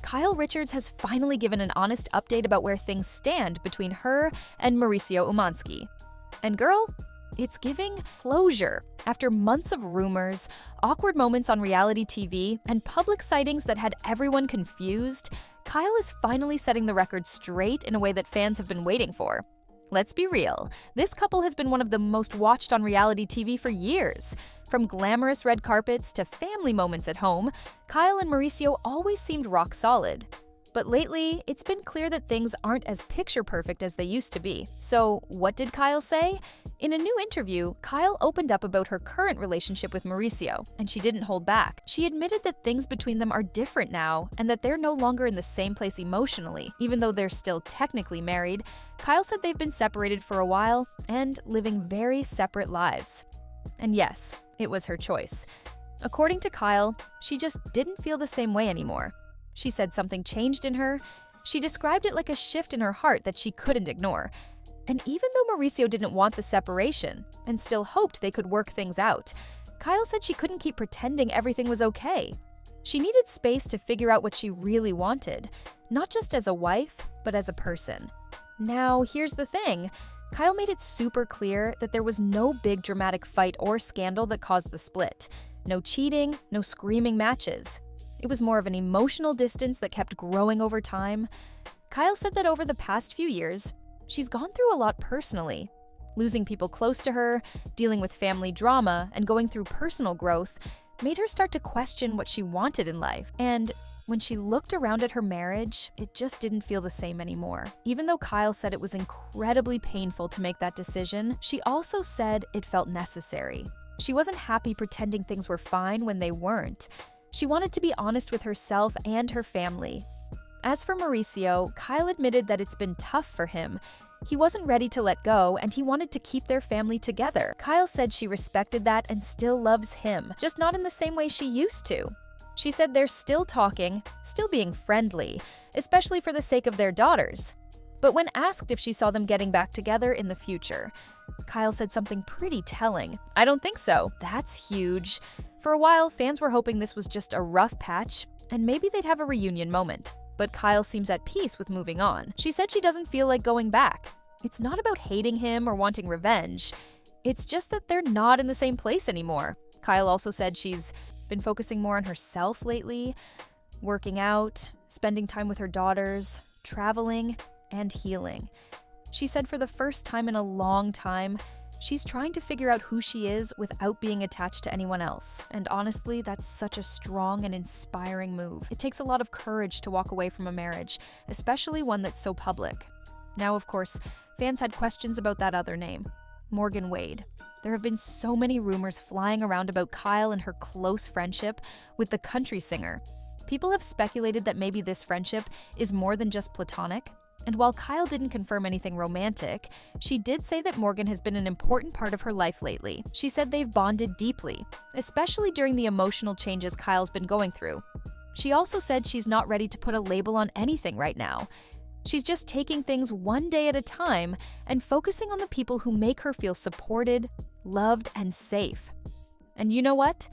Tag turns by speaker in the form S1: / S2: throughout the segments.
S1: Kyle Richards has finally given an honest update about where things stand between her and Mauricio Umansky. And girl, it's giving closure. After months of rumors, awkward moments on reality TV, and public sightings that had everyone confused, Kyle is finally setting the record straight in a way that fans have been waiting for. Let's be real, this couple has been one of the most watched on reality TV for years. From glamorous red carpets to family moments at home, Kyle and Mauricio always seemed rock solid. But lately, it's been clear that things aren't as picture-perfect as they used to be. So what did Kyle say? In a new interview, Kyle opened up about her current relationship with Mauricio, and she didn't hold back. She admitted that things between them are different now, and that they're no longer in the same place emotionally. Even though they're still technically married, Kyle said they've been separated for a while and living very separate lives. And yes, it was her choice. According to Kyle, she just didn't feel the same way anymore. She said something changed in her. She described it like a shift in her heart that she couldn't ignore. And even though Mauricio didn't want the separation and still hoped they could work things out, Kyle said she couldn't keep pretending everything was okay. She needed space to figure out what she really wanted, not just as a wife, but as a person. Now, here's the thing. Kyle made it super clear that there was no big dramatic fight or scandal that caused the split. No cheating, no screaming matches. It was more of an emotional distance that kept growing over time. Kyle said that over the past few years, she's gone through a lot personally. Losing people close to her, dealing with family drama, and going through personal growth made her start to question what she wanted in life. And when she looked around at her marriage, it just didn't feel the same anymore. Even though Kyle said it was incredibly painful to make that decision, she also said it felt necessary. She wasn't happy pretending things were fine when they weren't. She wanted to be honest with herself and her family. As for Mauricio, Kyle admitted that it's been tough for him. He wasn't ready to let go, and he wanted to keep their family together. Kyle said she respected that and still loves him, just not in the same way she used to. She said they're still talking, still being friendly, especially for the sake of their daughters. But when asked if she saw them getting back together in the future, Kyle said something pretty telling. "I don't think so." That's huge. For a while, fans were hoping this was just a rough patch, and maybe they'd have a reunion moment. But Kyle seems at peace with moving on. She said she doesn't feel like going back. It's not about hating him or wanting revenge. It's just that they're not in the same place anymore. Kyle also said she's been focusing more on herself lately, working out, spending time with her daughters, traveling, and healing. She said for the first time in a long time, she's trying to figure out who she is without being attached to anyone else. And honestly, that's such a strong and inspiring move. It takes a lot of courage to walk away from a marriage, especially one that's so public. Now, of course, fans had questions about that other name, Morgan Wade. There have been so many rumors flying around about Kyle and her close friendship with the country singer. People have speculated that maybe this friendship is more than just platonic. And while Kyle didn't confirm anything romantic, she did say that Morgan has been an important part of her life lately. She said they've bonded deeply, especially during the emotional changes Kyle's been going through. She also said she's not ready to put a label on anything right now. She's just taking things one day at a time and focusing on the people who make her feel supported, loved, and safe. And you know what?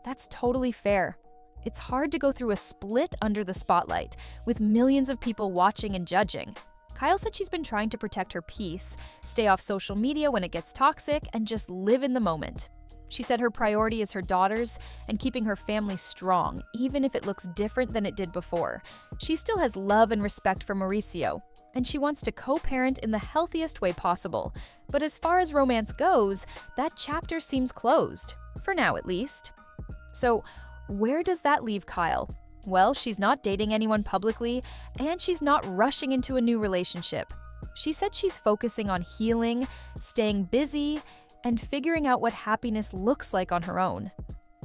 S1: That's totally fair. It's hard to go through a split under the spotlight, with millions of people watching and judging. Kyle said she's been trying to protect her peace, stay off social media when it gets toxic, and just live in the moment. She said her priority is her daughters and keeping her family strong, even if it looks different than it did before. She still has love and respect for Mauricio, and she wants to co-parent in the healthiest way possible. But as far as romance goes, that chapter seems closed, for now at least. So, where does that leave Kyle? Well, she's not dating anyone publicly, and she's not rushing into a new relationship. She said she's focusing on healing, staying busy, and figuring out what happiness looks like on her own.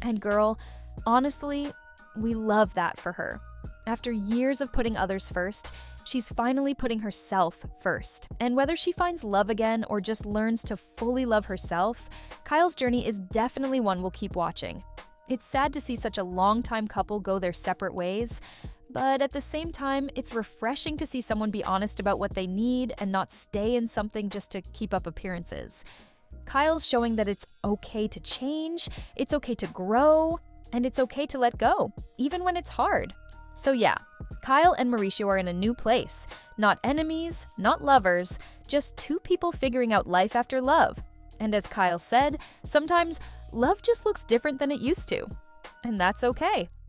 S1: And girl, honestly, we love that for her. After years of putting others first, she's finally putting herself first. And whether she finds love again or just learns to fully love herself, Kyle's journey is definitely one we'll keep watching. It's sad to see such a long-time couple go their separate ways, but at the same time, it's refreshing to see someone be honest about what they need and not stay in something just to keep up appearances. Kyle's showing that it's okay to change, it's okay to grow, and it's okay to let go, even when it's hard. So yeah, Kyle and Mauricio are in a new place. Not enemies, not lovers, just two people figuring out life after love. And as Kyle said, sometimes love just looks different than it used to. And that's okay.